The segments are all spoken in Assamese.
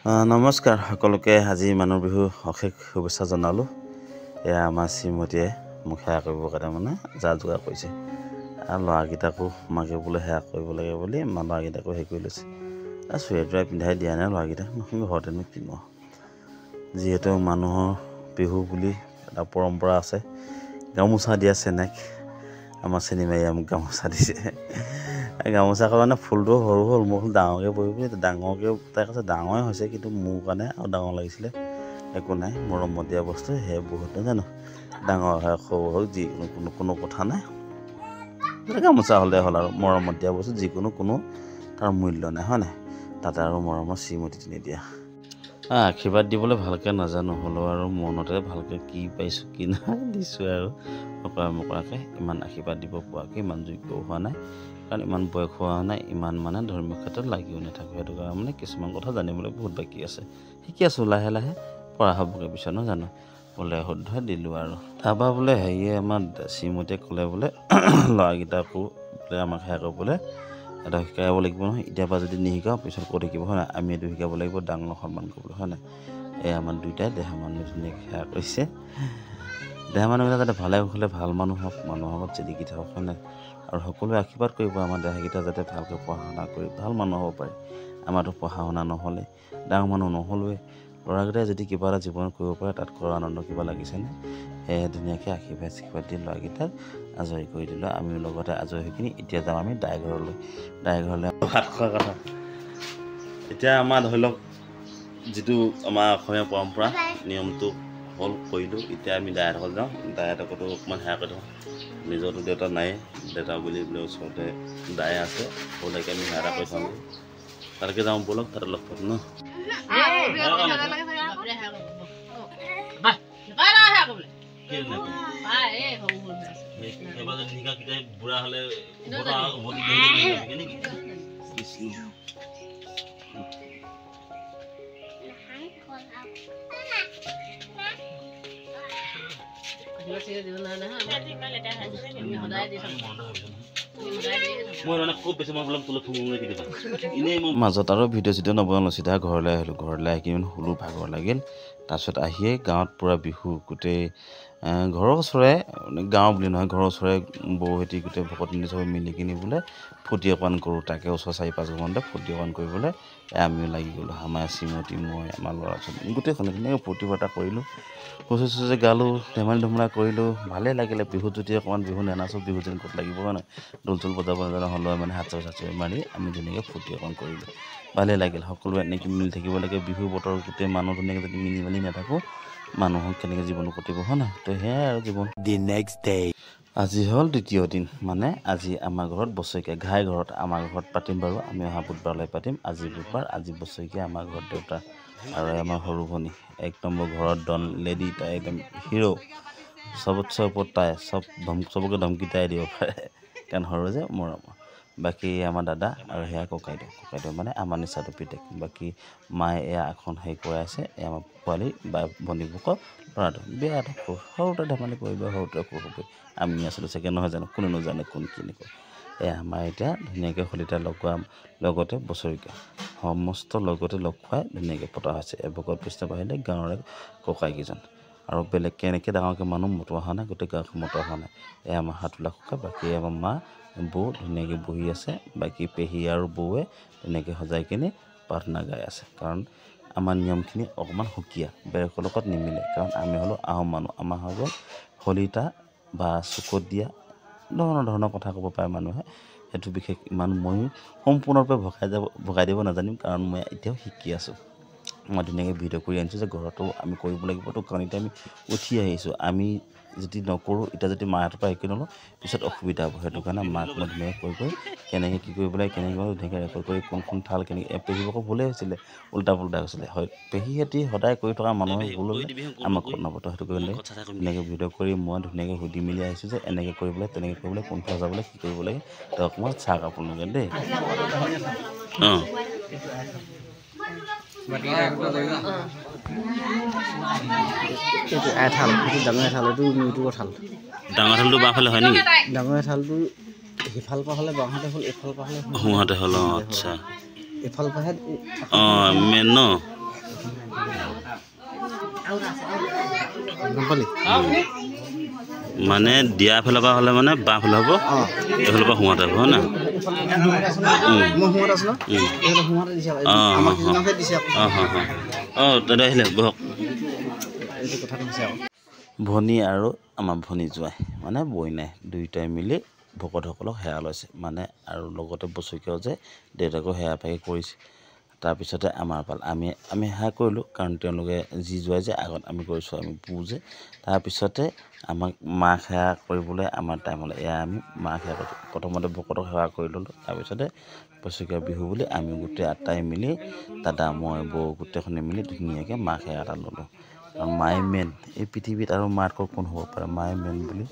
নমস্কাৰ সকলোকে আজি মানুহ বিহু অশেষ শুভেচ্ছা জনালোঁ। এয়া আমাৰ শ্ৰীমতীয়ে মোক সেৱা কৰিবৰ কাৰণে মানে যা যোগাৰ কৰিছে আৰু ল'ৰাকেইটাকো মাকে বোলে সেৱা কৰিব লাগে বুলি ল'ৰাকেইটাকো হেৰি কৰি লৈছে। আৰু চুৱেটাৰ পিন্ধাই দিয়া নাই ল'ৰাকেইটাক, ঘৰতেনো কিনো। যিহেতু মানুহৰ বিহু বুলি এটা পৰম্পৰা আছে, গামোচা দিয়া চেনেক আমাৰ চিনেমাৰীয়ে মোক গামোচা দিছে। গামোচাখন মানে ফুলটো সৰু হ'ল, মোৰ ডাঙৰকৈ পৰিব, ডাঙৰকৈ তাই কৈছে ডাঙৰে হৈছে, কিন্তু মোৰ কাৰণে আৰু ডাঙৰ লাগিছিলে। একো নাই, মৰমত দিয়া বস্তু সেয়া বহুত নাজানো, ডাঙৰ হয় সৰু হওক যিকোনো কোনো কথা নাই। গামোচা হ'লে হ'ল আৰু মৰমত দিয়া বস্তু যিকোনো কোনো তাৰ মূল্য নাই, হয় নাই? তাতে আৰু মৰমৰ শ্ৰীমতী নিদিয়া। আশীৰ্বাদ দিবলৈ ভালকৈ নাজানো, হ'লেও আৰু মনতে ভালকৈ কি পাইছোঁ কি নাই দিছোঁ আৰু নকৰাকৈ ইমান আশীৰ্বাদ দিব পৰাকৈ ইমান যোগ্যও হোৱা নাই, কাৰণ ইমান বয়স হোৱা নাই, ইমান মানে ধৰ্মীয় ক্ষেত্ৰত লাগিও নাথাকোঁ। সেইটো কাৰণে মানে কিছুমান কথা জানিবলৈ বহুত বাকী আছে, শিকি আছোঁ লাহে লাহে, পৰা হ'বগৈ পিছত নাজানো। বোলে শুদ্ধ দিলোঁ আৰু তাৰপৰা বোলে হেৰিয়ে আমাৰ শ্ৰীমতীয়ে ক'লে বোলে ল'ৰাকেইটাকো বোলে আমাক সেয়া কৰিবলৈ এটা শিকাব লাগিব নহয়। এতিয়াৰ পৰা যদি নিশিকাওঁ পিছত ক'ত শিকিব, হয় নাই? আমি এইটো শিকাব লাগিব, ডাঙৰ সন্মান কৰিবলৈ, হয় নাই? এই আমাৰ দুয়োটাই দেহা মানুহ ধুনীয়াকৈ সেৱা কৰিছে। দেহা মানুহবিলাক যাতে ভালে কুশলে ভাল মানুহ হওক, মানুহৰ লগত জিলিকি থাকক, হয় নাই? আৰু সকলোৱে আশীৰ্বাদ কৰিব আমাৰ দেহাকেইটা যাতে ভালকৈ পঢ়া শুনা কৰি ভাল মানুহ হ'ব পাৰে। আমাৰতো পঢ়া শুনা নহ'লে, ডাঙৰ মানুহ নহ'লোৱে, ল'ৰাকেইটাই যদি কিবা এটা জীৱনত কৰিব পাৰে তাত কৰা আনন্দ কিবা লাগিছেনে? সেয়ে ধুনীয়াকৈ আশীৰ্বাদ দি ল'ৰাকেইটাক আজৰি কৰি দিলোঁ। আমিও লগতে আজৰি হৈ কিনি এতিয়া যাওঁ আমি দাই ঘৰলৈ ভাত খোৱাৰ কথা। এতিয়া আমাৰ ধৰি লওক যিটো আমাৰ অসমীয়া পৰম্পৰা নিয়মটো হ'ল কৰিলোঁ, এতিয়া আমি দাইহঁতক যাওঁ, দাইহঁতকতো অকণমান সেৱা কৰি থওঁ। নিজৰতো দেউতা নাই, দেউতা বুলি বোলে ওচৰতে দাই আছে, সৰুলৈকে আমি সেৱা এটা কৰি থওঁ। তালৈকে যাওঁ ব'লক, তাতে লগ পাম ন। বুঢ়া হ'লে মাজত আৰু ভিডিঅ' চিডিঅ' নবনালোঁ, চিধা ঘৰলৈ আহিলোঁ। ঘৰলৈ আহি কিনি শুলোঁ, ভাগৰ লাগিল। তাৰপিছত আহিয়ে গাঁৱত পূৰা বিহু, গোটেই ঘৰৰ ওচৰে, গাঁও বুলি নহয়, ঘৰৰ ওচৰে বৌহঁতি গোটেই ভকতনি চবে মিলি কিনি বোলে ফূৰ্তি অকণ কৰোঁ। তাকে ওচৰ 4-5ঘৰমানতে ফূৰ্তি অকণ কৰিবলৈ আমিও লাগি গ'লোঁ। আমাৰ শ্ৰীমতী, মই, আমাৰ ল'ৰা ছোৱালী গোটেইখনে ধুনীয়াকৈ ফূৰ্তি ফাৰ্তা কৰিলোঁ, হুঁচৰি গালোঁ, ধেমালি ধুমলা কৰিলোঁ। ভালেই লাগিলে। বিহুত যদি অকণমান বিহু নেনাচোঁ, বিহু যেন ক'ত লাগিব, হয় নাই? ঢোল চোল বজাব নাজানো হ'লেও মানে হাত চাৰি মাৰি আমি ধুনীয়াকৈ ফূৰ্তি অকণ কৰিলোঁ। ভালেই লাগিল। সকলোৱে এনেকৈ মিলি থাকিব লাগে। বিহু বতৰ গোটেই মানুহ ধুনীয়াকৈ যদি মিলি মেলি নাথাকোঁ, মানুহক কেনেকৈ জীৱনটো কটিব, হয় নাই? তো সেয়াই আৰু জীৱন। আজি হ'ল দ্বিতীয় দিন, মানে আজি আমাৰ ঘৰত বছৰেকীয়া ঘাই ঘৰত, আমাৰ ঘৰত পাতিম বাৰু, আমি অহা বুধবাৰলৈ পাতিম। আজি বুধবাৰ, আজি বছৰেকীয়া আমাৰ ঘৰত দেউতা আৰু আমাৰ সৰু ভনী 1 নম্বৰ ঘৰত ডন লেডি, তাই একদম হিৰ', চবতছে ওপৰত তাই, চবকে ধমকি তাই দিব পাৰে, কাৰণ সৰু যে মৰমৰ। বাকী আমাৰ দাদা আৰু সেয়া ককাইদেউ মানে আমাৰ নিচাটো পিতেক। বাকী মায়ে এয়া এখন হেৰি কৰাই আছে, এয়া আমাৰ পোৱালি বা ভনীবোকৰ ল'ৰাটো বিয়া এটা সৰুতে ধেমালি কৰিব, সৰুতে সৰু আমি আছিলোঁ চাগে, নহয় জানো? কোনেনো জানে কোন কি নকয়। এয়া আমাৰ এতিয়া ধুনীয়াকৈ শলিতা লগতে বছৰেকীয়া সমস্ত লগতে লগ খুৱাই ধুনীয়াকৈ পতা হৈছে। এভকত বৈষ্ণৱ আহিলে গাঁৱৰে ককাইকেইজন, আৰু বেলেগকৈ এনেকৈ ডাঙৰকৈ মানুহ মতোৱা হোৱা নাই, গোটেই গাঁওখন মতোৱা হোৱা নাই। এয়া আমাৰ হাতোলা ককা, বাকী আমাৰ মা বৌ ধুনীয়াকৈ বহি আছে। বাকী পেহী আৰু বৌৱে ধুনীয়াকৈ সজাই কিনি প্ৰাৰ্থনা গাই আছে, কাৰণ আমাৰ নিয়মখিনি অকণমান সুকীয়া, বেলেগৰ লগত নিমিলে। কাৰণ আমি হ'লোঁ আহোম মানুহ, আমাৰ হ'ব শলিতা বা চুকত দিয়া ধৰণৰ কথা ক'ব পাৰে মানুহে। সেইটো বিশেষ ইমান ময়ো সম্পূৰ্ণৰূপে ভগাই দিব নাজানিম, কাৰণ মই এতিয়াও শিকি আছোঁ। মই ধুনীয়াকৈ ভিডিঅ' কৰি আনিছোঁ যে ঘৰতো আমি কৰিব লাগিবতো, কাৰণ এতিয়া আমি উঠি আহিছোঁ। আমি যদি নকৰোঁ, এতিয়া যদি মাহঁতৰ পৰা শিকি নলওঁ পিছত অসুবিধা হ'ব। সেইটো কাৰণে মাক মই ধুনীয়াকৈ কৈ কেনেকৈ কি কৰিব লাগে, কেনেকৈ ধুনীয়াকৈ ৰেকৰ্ড কৰি কোনখন থাল কেনেকৈ, পেহীবোৰকো ভুলেই হৈছিলে, উল্টা হৈছিলে। হয়, পেহীহঁতি সদায় কৰি থকা মানুহৰ ভুল হ'লে আমাক নবতো। সেইটো কাৰণে ধুনীয়াকৈ ভিডিঅ' কৰি মই ধুনীয়াকৈ সুধি মেলি আহিছোঁ যে এনেকৈ কৰিবলৈ, তেনেকৈ কৰিবলৈ, কোনফালে যাবলৈ, কি কৰিব লাগে। তো অকণমান চাওক আপোনালোকে দেই। অঁ এঠাল, সেইটো ডাঙৰ এঠাল, এইটো ইউটিউবৰ থাল। ডাঙৰ থালটো বাওঁফালে হয় নেকি? ডাঙৰ এঠালটো সিফাল পৰা হ'লে বাওঁহাতে হ'ল, এইফাল পৰা হ'লে সোঁহাতে হ'ল। অঁ আচ্ছা, এইফাল পৰাহে অঁ মেন ন। মানে দিয়া ফালৰ পৰা হ'লে মানে বাঁ ফালে হ'ব এইফালৰ পৰা সোমাতে হ'ব হয় না দাদা আহিলে বহক ভনী আৰু আমাৰ ভনী জোৱাই মানে বইনাই দুয়োটাই মিলি ভকতসকলক সেৱা লৈছে মানে আৰু লগতে বছৰেকীয়াও যে দেউতাকো সেৱা পাই কৰিছে তাৰপিছতে আমাৰ পাল আমি সেৱা কৰিলোঁ কাৰণ তেওঁলোকে যি জোৱাই যে আগত আমি কৰিছোঁ আমি পূ যে তাৰপিছতে আমাক মাক সেৱা কৰিবলৈ আমাৰ টাইমলৈ এয়া আমি মাক সেৱা কৰিছোঁ প্ৰথমতে ভকতক সেৱা কৰি ল'লোঁ তাৰপিছতে বছৰেকীয়া বিহু বুলি আমি গোটেই আটাই মিলি দাদা মই বৌ গোটেইখনে মিলি ধুনীয়াকৈ মাক সেৱা এটা ল'লোঁ কাৰণ মায়ে মেইন এই পৃথিৱীত আৰু মাতকৈ কোন হ'ব পাৰে মায়ে মেইন বুলি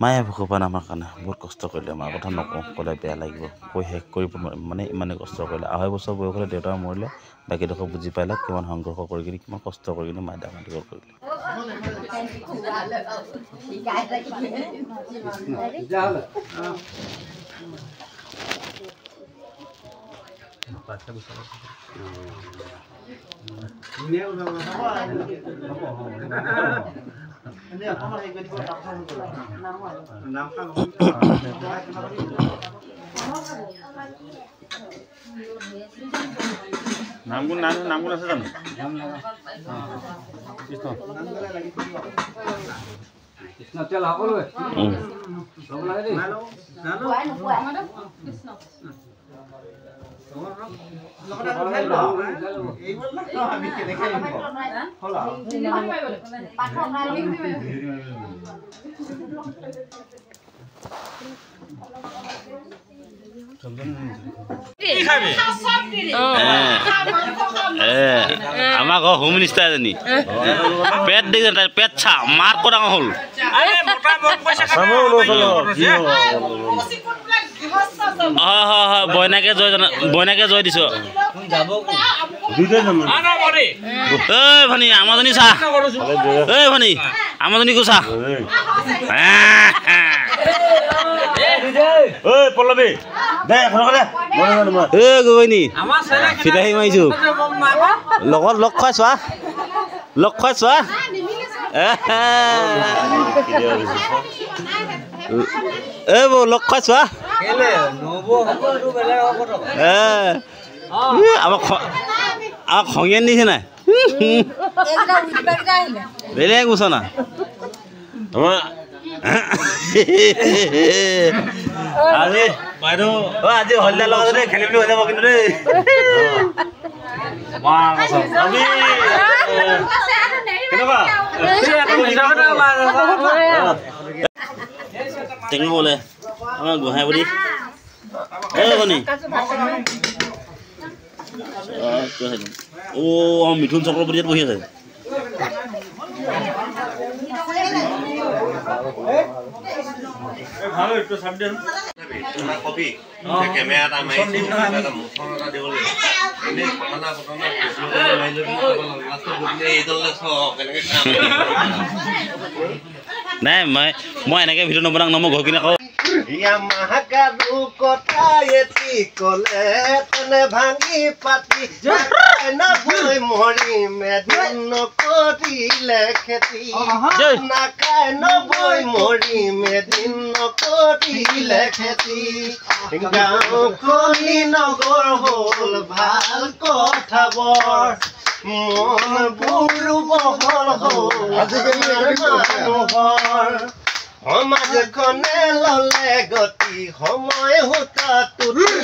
মায়ে ভগৱান আমাৰ কাৰণে বহুত কষ্ট কৰিলে মাৰ কথা নকওঁ ক'লে বেয়া লাগিব কৈ শেষ কৰিব মানে ইমানেই কষ্ট কৰিলে 2.5 বছৰ বয়স হ'লে দেউতা মৰিলে বাকীডোখৰ বুজি পালে কিমান সংঘৰ্ষ কৰি কিনে কিমান কষ্ট কৰি কিনে মায়ে ডাঙৰ দীঘল কৰিলে নামগুণ আছে জানো কৃষ্ণ তেল সকলোৱে ল'ব লাগে দেই আমাৰ ঘৰ হোম মিনিষ্টাৰ এজনী পেট দেখিছে তাই পেট চা মাৰ ক'ত ডাঙৰ হ'ল হয় বইনাকে জয় দিছ ভনী আমাজনী চা ভনী আমাজনীকো চা পল্লৱী গগৈনী ফিতাহী মাৰিছো লগত লগ খুৱাই চোৱা বৌ লগ খুৱাই চোৱা আমাক খঙিয়ান দিছে নাই বেলেগ গুছা না আজি বাইদেউ আজি হলদাৰ লগত খেলিবলৈ হৈ যাব কিন্তু দেই টেঙু বোলে আমাৰ গোহাঁই বুলি মিথুন চক্ৰৱৰ্তী ইয়াত বহি আছে নাই মই এনেকে ভিডিঅ' নবনাওঁ ন মই ঘৰ কিনে কওঁ মাহাকাৰু কথা এটি কলে তেনে ভাঙি পাতি নবৈ মৰিম এদিন নকৰিলে খেতি নাখাই নবৈ মৰিম এদিন নকৰিলে খেতি গাঁওখনি নগৰ হ'ল ভাল কথাবৰ মন বুৰু বহল হ'ল মানুহৰ সমাজখনে ললে গতি সময় হোতা তুলি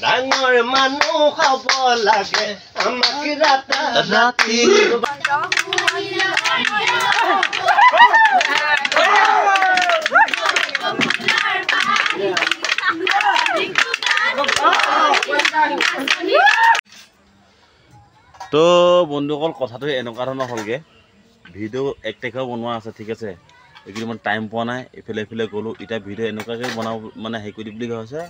ডাঙৰ মানুহ হ'ব লাগে আমাক ৰাতি তো বন্ধুসকল কথাটো এনেকুৱা ধৰণৰ হ'লগৈ ভিডিঅ' 1 তাৰিখেও বনোৱা আছে ঠিক আছে এইখিনি মানে টাইম পোৱা নাই এইফালে গ'লোঁ এতিয়া ভিডিঅ' এনেকুৱাকৈ বনাব মানে হেৰি কৰি দিব বুলি হৈছে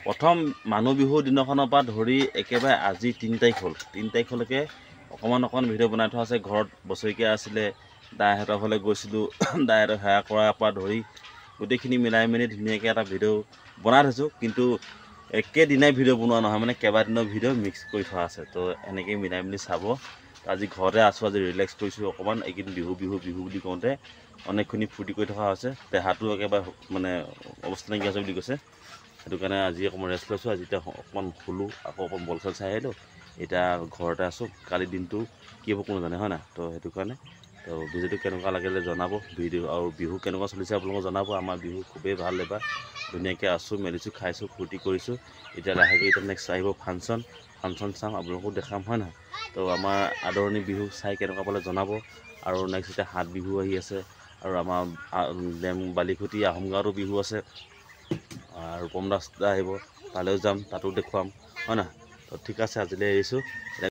প্ৰথম মানুহ বিহুৰ দিনাখনৰ পৰা ধৰি একেবাৰে আজি 3 তাৰিখ হ'ল 3 তাৰিখলৈকে অকণমান ভিডিঅ' বনাই থোৱা আছে ঘৰত বছৰেকীয়া আছিলে দাইহঁতৰ ঘৰলৈ গৈছিলোঁ দাইহঁতক সেৱা কৰাৰ পৰা ধৰি গোটেইখিনি মিলাই মেলি ধুনীয়াকৈ এটা ভিডিঅ' বনাই থৈছোঁ কিন্তু একেদিনাই ভিডিঅ' বনোৱা নহয় মানে কেইবাদিনৰ ভিডিঅ' মিক্স কৰি থোৱা আছে তো এনেকৈ মিলাই মেলি চাব আজি ঘৰতে আছোঁ, আজি ৰিলেক্স কৰিছোঁ অকণমান। এইকেইদিন বিহু বিহু বিহু বুলি কওঁতে অনেকখিনি ফূৰ্তি কৰি থকা হৈছে, দেহাটো একেবাৰে মানে অৱস্থা নাইকিয়া হৈছে বুলি কৈছে। সেইটো কাৰণে আজি অকণমান ৰেষ্ট লৈছোঁ। আজি এতিয়া অকণমান শুলোঁ, আকৌ অকণমান বল খেল চাই আহিলোঁ। এতিয়া ঘৰতে আছোঁ, কালি দিনটো কি হ'ব কোনো জানে হয় নাই। তো সেইটো কাৰণে তো ভিডিঅ'টো কেনেকুৱা লাগিলে জনাব, ভিডিঅ' আৰু বিহু কেনেকুৱা চলিছে আপোনালোকক জনাব। আমাৰ বিহু খুবেই ভাল, এবাৰ ধুনীয়াকৈ আছোঁ, মেলিছোঁ, খাইছোঁ, ফূৰ্তি কৰিছোঁ। এতিয়া লাহেকৈ এতিয়া নেক্সট আহিব ফাংচন চাম, আপোনালোকো দেখাম হয় নহয়। তো আমাৰ আদৰণি বিহু চাই কেনেকুৱা পালে জনাব। আৰু নেক্সট এতিয়া হাত বিহু আহি আছে, আৰু আমাৰ বালিখুটি আহোম গাঁৱতো বিহু আছে, আৰু ৰূপম দাস আহিব, তালৈও যাম, তাতো দেখুৱাম হয় নহয়। তো ঠিক আছে, আজিলৈ এৰিছোঁ।